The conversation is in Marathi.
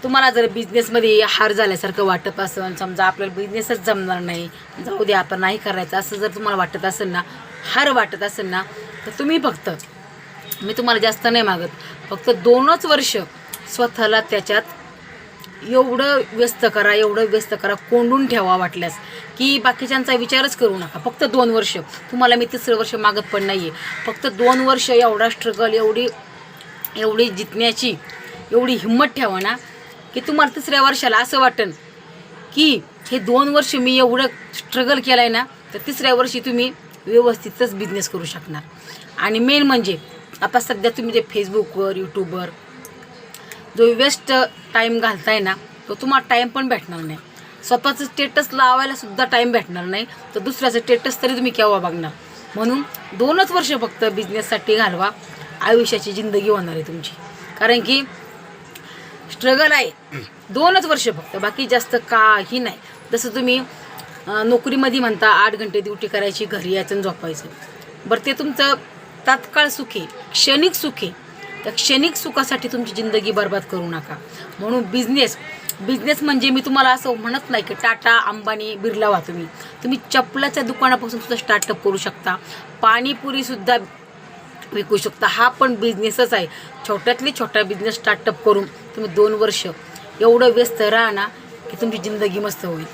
तुम्हाला जर बिझनेसमध्ये हार झाल्यासारखं वाटत असेल, समजा आपल्याला बिझनेसच जमणार नाही, जाऊ दे आपण नाही करायचं असं जर तुम्हाला वाटत असेल ना, हार वाटत असेल ना, तर तुम्ही फक्त, मी तुम्हाला जास्त नाही मागत, फक्त 2च वर्ष स्वतःला त्याच्यात एवढं व्यस्त करा, कोंडून ठेवा वाटल्यास, की बाकीच्यांचा विचारच करू नका. फक्त 2 वर्ष. तुम्हाला मी 3रं वर्ष मागत पण नाही आहे. फक्त 2 वर्ष एवढा स्ट्रगल, एवढी जितण्याची एवढी हिंमत ठेवा ना, की तुम्हाला 3ऱ्या वर्षाला असं वाटेल की हे 2 वर्ष मी एवढं स्ट्रगल केलं आहे ना, तर 3ऱ्या वर्षी तुम्ही व्यवस्थितच बिझनेस करू शकणार. आणि मेन म्हणजे आता सध्या तुम्ही जे फेसबुकवर, यूट्यूबवर जो वेस्ट टाईम घालताय ना, तो तुम्हाला टाईम पण भेटणार नाही. स्वतःचं स्टेटस लावायला सुद्धा टाईम भेटणार नाही, तर दुसऱ्याचं स्टेटस तरी तुम्ही केव्हा बघणार. म्हणून 2च वर्ष फक्त बिझनेससाठी घालवा, आयुष्याची जिंदगी होणार आहे तुमची. कारण की स्ट्रगल आहे 2च वर्ष फक्त, बाकी जास्त काही नाही. जसं तुम्ही नोकरीमध्ये म्हणता 8 घंटे ड्युटी करायची, घरी यायचं आणि झोपायचं. बरं, ते तुमचं तात्काळ सुख आहे, क्षणिक सुख आहे. त्या क्षणिक सुखासाठी तुमची जिंदगी बर्बाद करू नका. म्हणून बिझनेस म्हणजे मी तुम्हाला असं म्हणत नाही की टाटा, अंबानी, बिर्ला व्हा. तुम्ही चपलाच्या दुकानापासून सुद्धा स्टार्टअप करू शकता, पाणीपुरीसुद्धा विकू शकता. हा पण बिझनेसच आहे. छोट्यातली छोटा बिझनेस स्टार्टअप करून तुम्ही 2 वर्ष एवढं व्यस्त राहा ना, की तुमची जिंदगी मस्त होईल.